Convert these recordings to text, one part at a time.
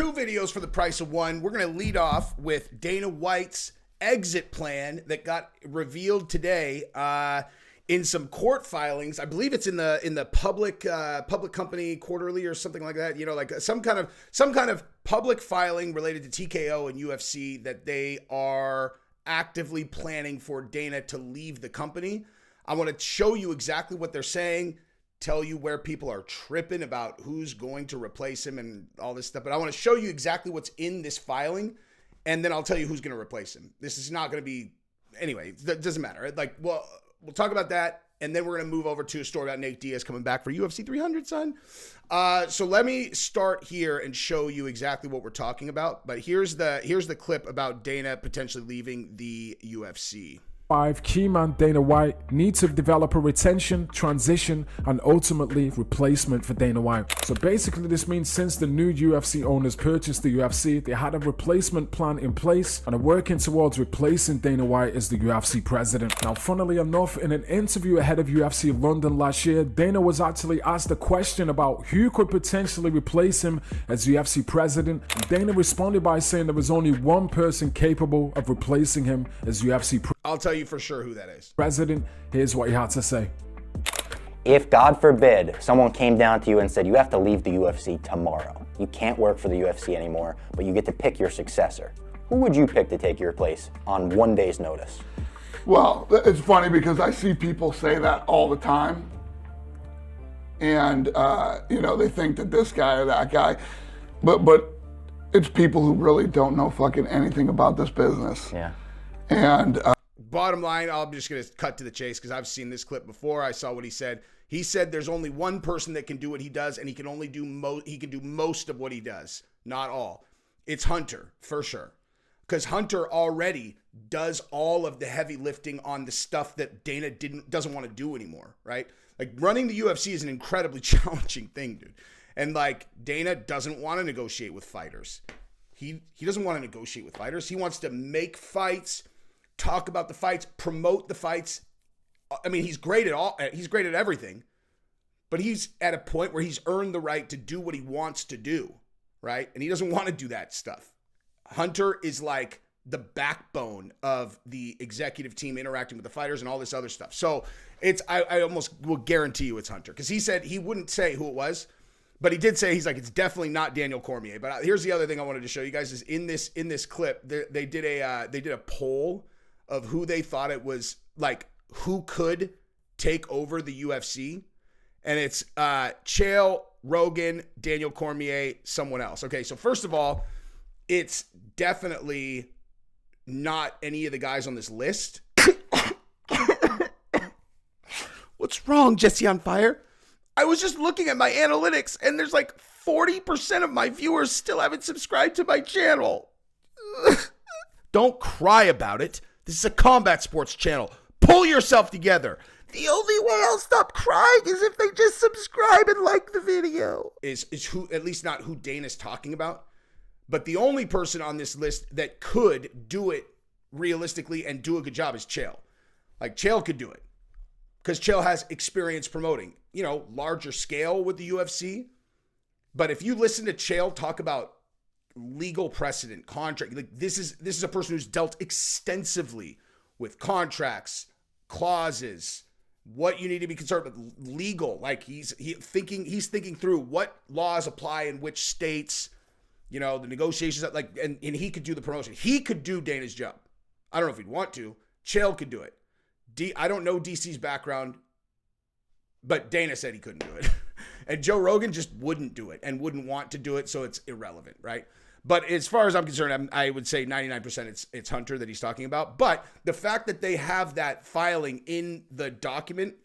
two videos for the price of one. We're going to lead off with Dana White's exit plan that got revealed today in some court filings. I believe it's in the public company quarterly or something like that. You know, like some kind of public filing related to TKO and UFC that they are actively planning for Dana to leave the company. I want to show you exactly what they're saying, tell you where people are tripping about who's going to replace him and all this stuff. But I want to show you exactly what's in this filing, and then I'll tell you who's going to replace him. This is not going to be, anyway, that doesn't matter. Like, well, we'll talk about that, and then we're going to move over to a story about Nate Diaz coming back for UFC 300, son. So let me start here and show you exactly what we're talking about. But here's the clip about Dana potentially leaving the UFC. Key man Dana White needs to develop a retention, transition, and ultimately replacement for Dana White. So basically this means since the new UFC owners purchased the UFC, they had a replacement plan in place and are working towards replacing Dana White as the UFC president. Now, funnily enough, in an interview ahead of UFC London last year, Dana was actually asked a question about who could potentially replace him as UFC president. And Dana responded by saying there was only one person capable of replacing him as UFC president. I'll tell you for sure who that is. President, here's what he had to say. If, God forbid, someone came down to you and said, you have to leave the UFC tomorrow. You can't work for the UFC anymore, but you get to pick your successor. Who would you pick to take your place on 1 day's notice? Well, it's funny because I see people say that all the time. And, you know, they think that this guy or that guy, but it's people who really don't know fucking anything about this business. Yeah. And, bottom line, I'm just going to cut to the chase because I've seen this clip before. I saw what he said. He said there's only one person that can do what he does, and he can only do most of what he does, not all. It's Hunter, for sure. Because Hunter already does all of the heavy lifting on the stuff that Dana doesn't want to do anymore, right? Like, running the UFC is an incredibly challenging thing, dude. And like, Dana doesn't want to negotiate with fighters. He doesn't want to negotiate with fighters. He wants to make fights, talk about the fights, promote the fights. I mean, he's great at all. He's great at everything, but he's at a point where he's earned the right to do what he wants to do, right? And he doesn't want to do that stuff. Hunter is like the backbone of the executive team interacting with the fighters and all this other stuff. So I almost will guarantee you it's Hunter, because he said he wouldn't say who it was, but he did say, he's like, it's definitely not Daniel Cormier. But here's the other thing I wanted to show you guys is in this clip, they did a poll of who they thought it was, like, who could take over the UFC. And it's Chael, Rogan, Daniel Cormier, someone else. Okay, so first of all, it's definitely not any of the guys on this list. What's wrong, Jesse on Fire? I was just looking at my analytics, and there's like 40% of my viewers still haven't subscribed to my channel. Don't cry about it. This is a combat sports channel. Pull yourself together. The only way I'll stop crying is if they just subscribe and like the video. Is who, at least not who Dana's talking about. But the only person on this list that could do it realistically and do a good job is Chael. Like, Chael could do it, because Chael has experience promoting, you know, larger scale with the UFC. But if you listen to Chael talk about legal precedent, contract, like, this is a person who's dealt extensively with contracts, clauses, what you need to be concerned with, legal. Like, he's thinking through what laws apply in which states, you know, the negotiations, like, and he could do the promotion. He could do Dana's job. I don't know if he'd want to. Chael could do it. I don't know DC's background, but Dana said he couldn't do it. And Joe Rogan just wouldn't do it and wouldn't want to do it, so it's irrelevant, right? But as far as I'm concerned, I would say 99% it's Hunter that he's talking about. But the fact that they have that filing in the document,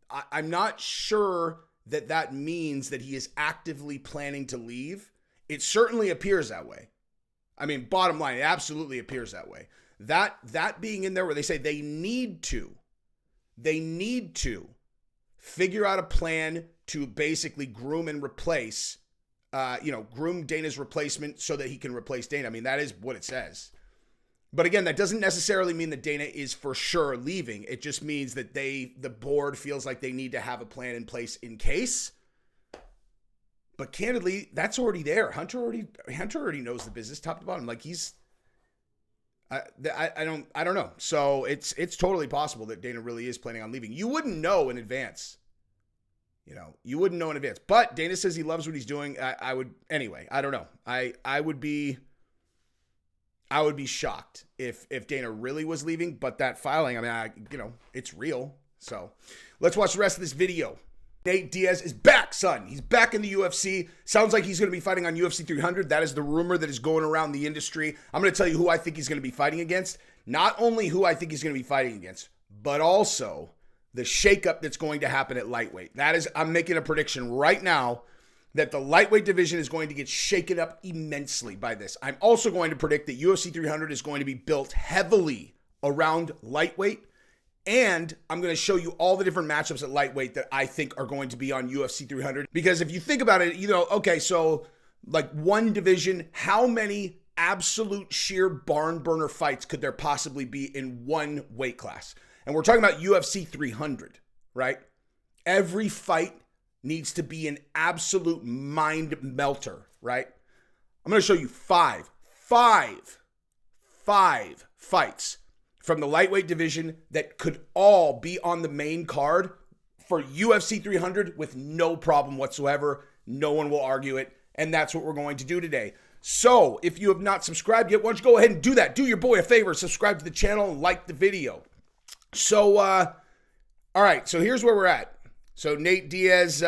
I'm not sure that means that he is actively planning to leave. It certainly appears that way. I mean, bottom line, it absolutely appears that way. That being in there where they say they need to figure out a plan to basically groom and replace, groom Dana's replacement so that he can replace Dana. I mean, that is what it says. But again, that doesn't necessarily mean that Dana is for sure leaving. It just means that the board feels like they need to have a plan in place in case. But candidly, that's already there. Hunter already knows the business top to bottom. Like I don't know. So it's totally possible that Dana really is planning on leaving. You wouldn't know in advance. You wouldn't know in advance. But Dana says he loves what he's doing. I would anyway. I don't know. I would be shocked if Dana really was leaving. But that filing, I mean, it's real. So let's watch the rest of this video. Nate Diaz is back, son. He's back in the UFC. Sounds like he's going to be fighting on UFC 300. That is the rumor that is going around the industry. I'm going to tell you who I think he's going to be fighting against. Not only who I think he's going to be fighting against, but also the shakeup that's going to happen at lightweight. I'm making a prediction right now that the lightweight division is going to get shaken up immensely by this. I'm also going to predict that UFC 300 is going to be built heavily around lightweight. And I'm going to show you all the different matchups at lightweight that I think are going to be on UFC 300. Because if you think about it, okay, so like one division, how many absolute sheer barn burner fights could there possibly be in one weight class? And we're talking about UFC 300, right? Every fight needs to be an absolute mind melter, right? I'm going to show you five fights from the lightweight division that could all be on the main card for UFC 300 with no problem whatsoever. No one will argue it. And that's what we're going to do today. So if you have not subscribed yet, why don't you go ahead and do that? Do your boy a favor, subscribe to the channel and like the video. So, all right. So here's where we're at. So Nate Diaz,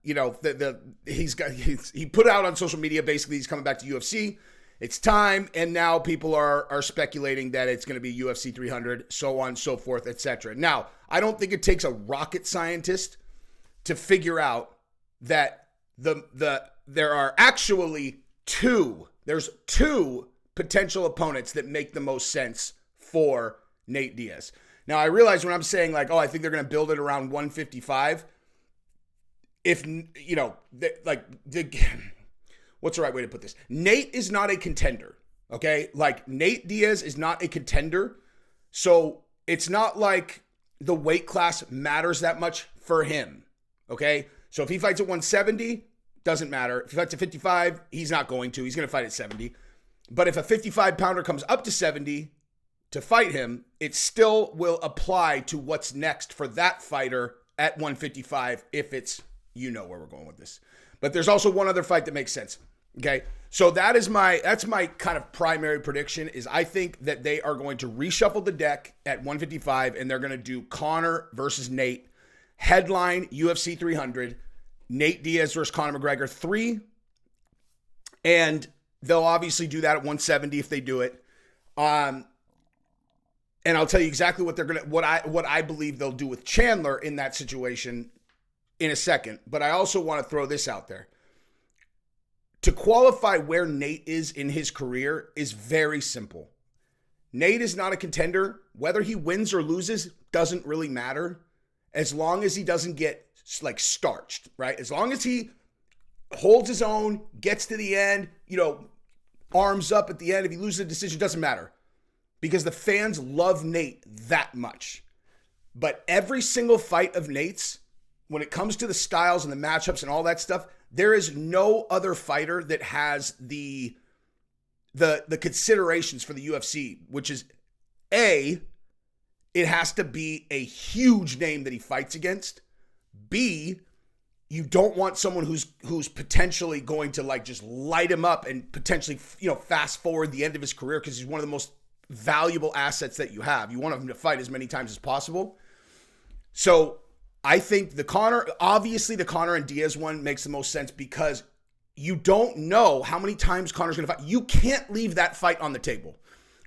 he put out on social media, basically he's coming back to UFC. It's time, and now people are speculating that it's going to be UFC 300, so on, so forth, etc. Now, I don't think it takes a rocket scientist to figure out that there are actually there's two potential opponents that make the most sense for Nate Diaz. Now, I realize when I'm saying like, I think they're going to build it around 155, what's the right way to put this? Nate is not a contender, okay? Like, Nate Diaz is not a contender, so it's not like the weight class matters that much for him, okay? So if he fights at 170, doesn't matter. If he fights at 55, he's not going to. He's going to fight at 70. But if a 55-pounder comes up to 70 to fight him, it still will apply to what's next for that fighter at 155 if it's, where we're going with this. But there's also one other fight that makes sense. Okay, so that's my kind of primary prediction is I think that they are going to reshuffle the deck at 155 and they're going to do Conor versus Nate, headline UFC 300, Nate Diaz versus Conor McGregor 3, and they'll obviously do that at 170 if they do it. And I'll tell you exactly what I believe they'll do with Chandler in that situation in a second. But I also want to throw this out there. To qualify where Nate is in his career is very simple. Nate is not a contender. Whether he wins or loses doesn't really matter as long as he doesn't get like starched, right? As long as he holds his own, gets to the end, arms up at the end. If he loses the decision, doesn't matter because the fans love Nate that much. But every single fight of Nate's, when it comes to the styles and the matchups and all that stuff, there is no other fighter that has the considerations for the UFC, which is A, it has to be a huge name that he fights against. B, you don't want someone who's potentially going to like just light him up and potentially, fast forward the end of his career because he's one of the most valuable assets that you have. You want him to fight as many times as possible. So I think the Conor and Diaz one makes the most sense because you don't know how many times Conor's going to fight. You can't leave that fight on the table.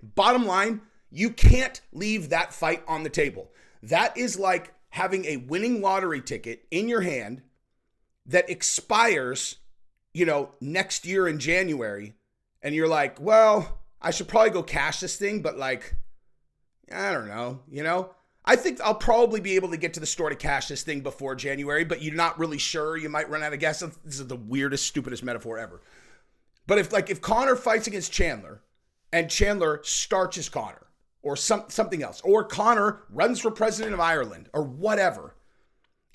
Bottom line, you can't leave that fight on the table. That is like having a winning lottery ticket in your hand that expires, next year in January. And you're like, well, I should probably go cash this thing, but like, I don't know, I think I'll probably be able to get to the store to cash this thing before January, but you're not really sure. You might run out of gas. This is the weirdest, stupidest metaphor ever. But if Conor fights against Chandler and Chandler starches Conor or something else, or Conor runs for president of Ireland or whatever,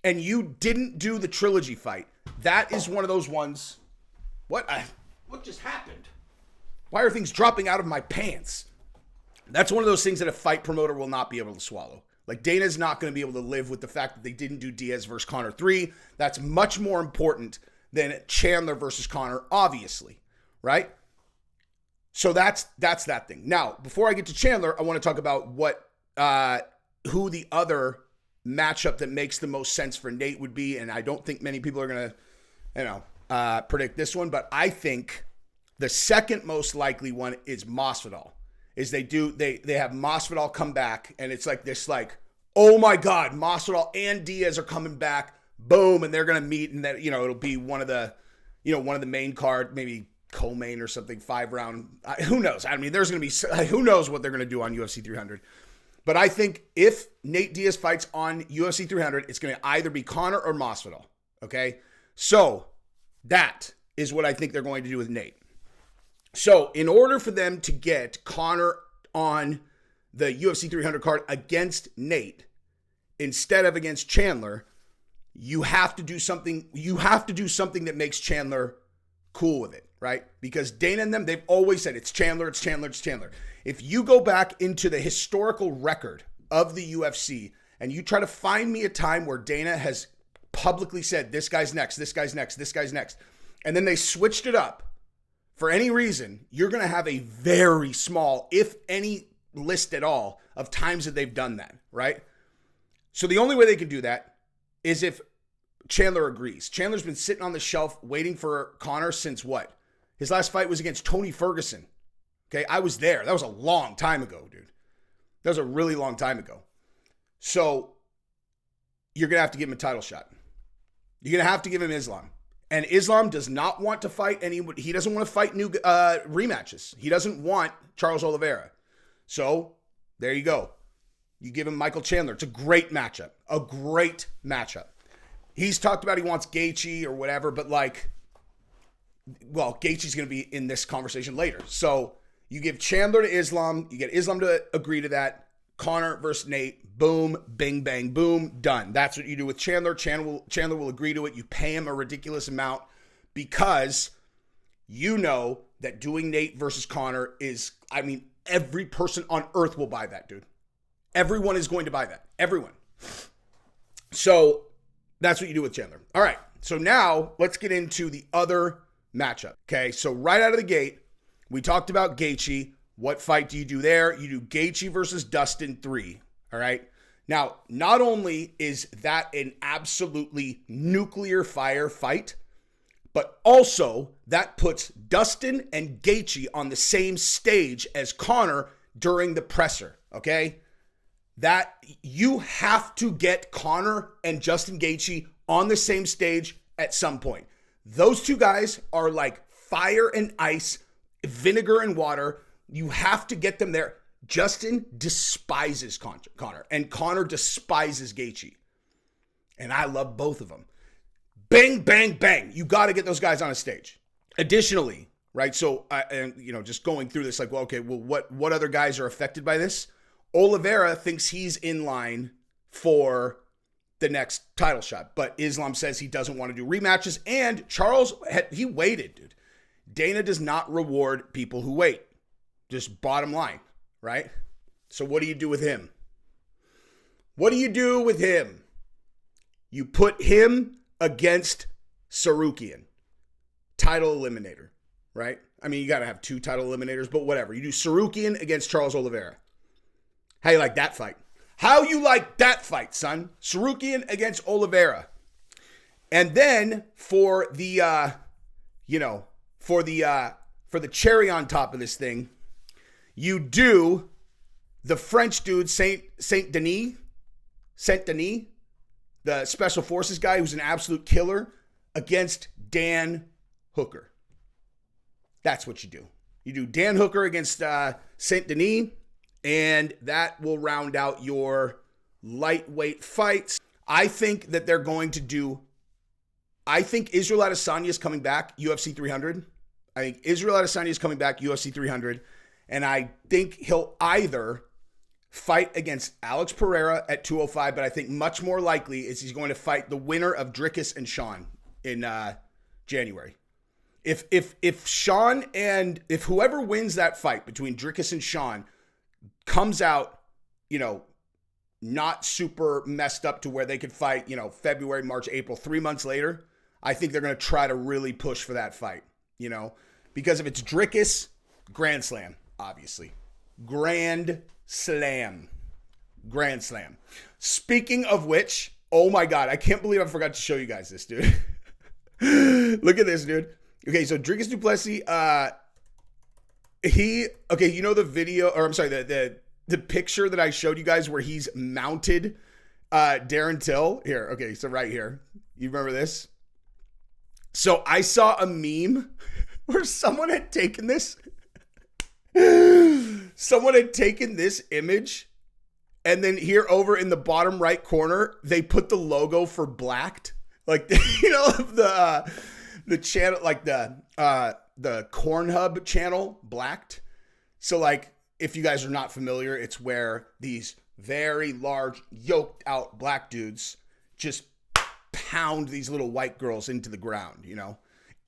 and you didn't do the trilogy fight, that is one of those ones. What just happened? Why are things dropping out of my pants? That's one of those things that a fight promoter will not be able to swallow. Like, Dana's not going to be able to live with the fact that they didn't do Diaz versus Conor 3. That's much more important than Chandler versus Conor, obviously, right? So that's that thing. Now, before I get to Chandler, I want to talk about who the other matchup that makes the most sense for Nate would be, and I don't think many people are going to, predict this one, but I think the second most likely one is Masvidal. Is they have Masvidal come back, and it's like this, like, oh my God, Masvidal and Diaz are coming back, boom, and they're gonna meet, and that it'll be one of the main card, maybe co-main or something, 5-round. Who knows? I mean, there's gonna be who knows what they're gonna do on UFC 300. But I think if Nate Diaz fights on UFC 300, it's gonna either be Conor or Masvidal. Okay, so that is what I think they're going to do with Nate. So in order for them to get Conor on the UFC 300 card against Nate instead of against Chandler, you have to do something. You have to do something that makes Chandler cool with it, right? Because Dana and them, they've always said it's Chandler, it's Chandler, it's Chandler. If you go back into the historical record of the UFC and you try to find me a time where Dana has publicly said, this guy's next, this guy's next, this guy's next, and then they switched it up, for any reason, you're going to have a very small, if any, list at all of times that they've done that, right? So the only way they can do that is if Chandler agrees. Chandler's been sitting on the shelf waiting for Conor since what? His last fight was against Tony Ferguson. Okay, I was there. That was a long time ago, dude. That was a really long time ago. So you're going to have to give him a title shot. You're going to have to give him Islam. And Islam does not want to fight he doesn't want to fight new rematches. He doesn't want Charles Oliveira. So there you go. You give him Michael Chandler. It's a great matchup. A great matchup. He's talked about he wants Gaethje or whatever, but Gaethje's going to be in this conversation later. So you give Chandler to Islam. You get Islam to agree to that. Conor versus Nate. Boom, bing, bang, boom, done. That's what you do with Chandler. Chandler will agree to it. You pay him a ridiculous amount because you know that doing Nate versus Conor is, every person on earth will buy that, dude. Everyone is going to buy that. Everyone. So that's what you do with Chandler. All right. So now let's get into the other matchup. Okay. So right out of the gate, we talked about Gaethje. What fight do you do there? You do Gaethje versus Dustin 3. All right. Now, not only is that an absolutely nuclear fire fight, but also that puts Dustin and Gaethje on the same stage as Conor during the presser. Okay. That you have to get Conor and Justin Gaethje on the same stage at some point. Those two guys are like fire and ice, vinegar and water. You have to get them there. Justin despises Conor, and Conor despises Gaethje. And I love both of them. Bang, bang, bang. You got to get those guys on a stage. Additionally, right? So, just going through this, what other guys are affected by this? Oliveira thinks he's in line for the next title shot, but Islam says he doesn't want to do rematches. And Charles, he waited, dude. Dana does not reward people who wait. Just bottom line. Right? So what do you do with him? What do you do with him? You put him against Sarukian. Title eliminator. Right? You got to have 2 title eliminators, but whatever. You do Sarukian against Charles Oliveira. How you like that fight? How you like that fight, son? Sarukian against Oliveira. And then for the, for the cherry on top of this thing, you do the French dude, Saint Denis, the special forces guy who's an absolute killer, against Dan Hooker. That's what you do. You do Dan Hooker against Saint Denis, and that will round out your lightweight fights. I think that they're going to do, I think Israel Adesanya is coming back, UFC 300. I think Israel Adesanya is coming back, UFC 300. And I think he'll either fight against Alex Pereira at 205, but I think much more likely is he's going to fight the winner of Dricus and Sean in January. If Sean and if whoever wins that fight between Dricus and Sean comes out, not super messed up to where they could fight, February, March, April, 3 months later, I think they're going to try to really push for that fight, because if it's Dricus, Grand Slam, obviously. Grand Slam. Speaking of which, oh my God, I can't believe I forgot to show you guys this, dude. Look at this, dude. Okay, so Dricus du Plessis, the video, or I'm sorry, the picture that I showed you guys where he's mounted Darren Till. Here, okay, so right here. You remember this? So I saw a meme where someone had taken this. Someone had taken this image, and then here over in the bottom right corner, they put the logo for Blacked. Like, the channel, like the Cornhub channel, Blacked. So, like, if you guys are not familiar, it's where these very large, yoked out black dudes just pound these little white girls into the ground,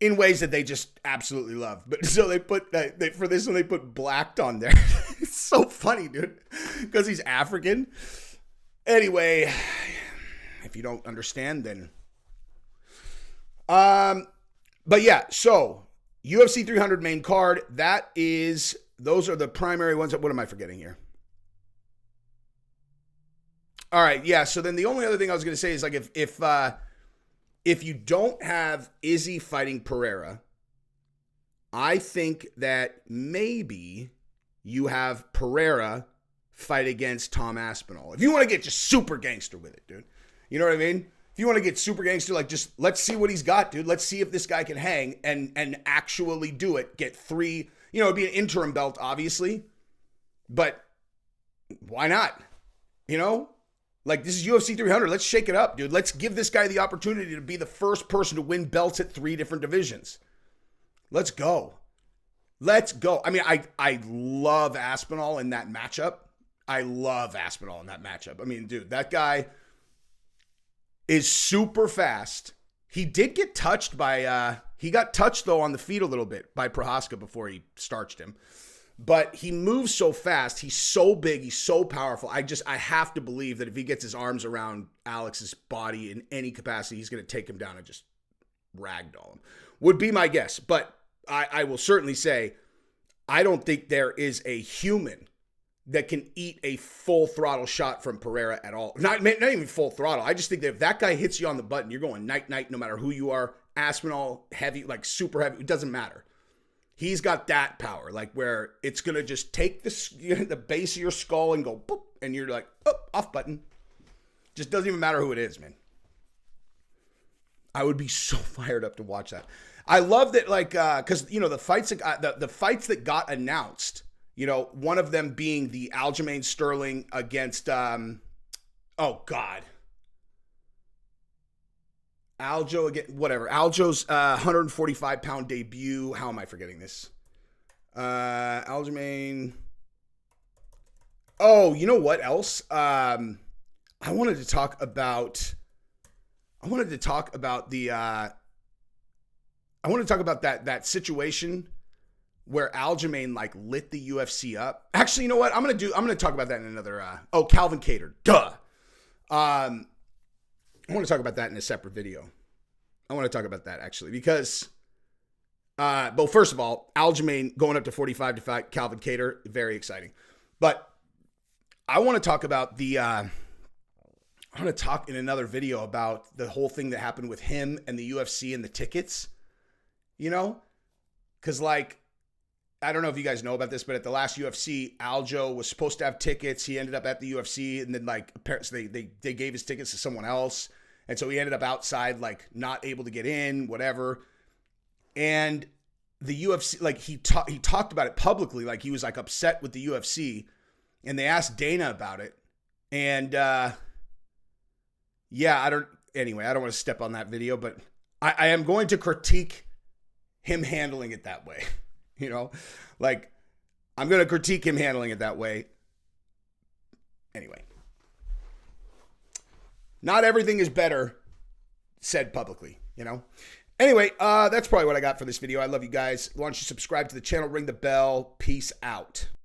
in ways that they just absolutely love. But so they put for this one, they put Blacked on there. It's so funny, dude, because he's African. Anyway, if you don't understand, then. But yeah, so UFC 300 main card, those are the primary ones. What am I forgetting here? All right, yeah, so then the only other thing I was going to say is, like, if you don't have Izzy fighting Pereira, I think that maybe you have Pereira fight against Tom Aspinall. If you want to get just super gangster with it, dude. You know what I mean? If you want to get super gangster, like, just let's see what he's got, dude. Let's see if this guy can hang and actually do it. Get 3, it'd be an interim belt, obviously. But why not? Like, this is UFC 300. Let's shake it up, dude. Let's give this guy the opportunity to be the first person to win belts at 3 different divisions. Let's go. I mean, I love Aspinall in that matchup. I mean, dude, that guy is super fast. He did get touched by, he got touched, though, on the feet a little bit by Prohaska before he starched him. But he moves so fast. He's so big. He's so powerful. I have to believe that if he gets his arms around Alex's body in any capacity, he's going to take him down and just ragdoll him. Would be my guess. But I will certainly say, I don't think there is a human that can eat a full throttle shot from Pereira at all. Not even full throttle. I just think that if that guy hits you on the button, you're going night, no matter who you are. Aspinall, heavy, like super heavy. It doesn't matter. He's got that power, like where it's going to just take the base of your skull and go boop, and you're like, oh, off button. Just doesn't even matter who it is, man. I would be so fired up to watch that. I love that, like, because, the fights that got announced, one of them being the Aljamain Sterling against, oh, God. Aljo again, whatever. Aljo's 145-pound debut. How am I forgetting this? Aljamain. Oh, you know what else? I wanted to talk about that situation where Aljamain like lit the UFC up. Actually, you know what? I'm gonna talk about that in another. Calvin Kattar. Duh. I want to talk about that in a separate video. I want to talk about that, actually, because, well, first of all, Aljamain going up to 45 to fight Calvin Kattar, very exciting. But I want to talk about I want to talk in another video about the whole thing that happened with him and the UFC and the tickets, Because, like, I don't know if you guys know about this, but at the last UFC, Aljo was supposed to have tickets. He ended up at the UFC, and then, like, apparently they gave his tickets to someone else. And so he ended up outside, like, not able to get in, whatever. And the UFC, like, he talked about it publicly. Like, he was, like, upset with the UFC. And they asked Dana about it. And, yeah, I don't want to step on that video, but I am going to critique him handling it that way. Like, I'm going to critique him handling it that way. Anyway. Not everything is better said publicly. you know? Anyway, that's probably what I got for this video. I love you guys. Why don't you subscribe to the channel, ring the bell. Peace out.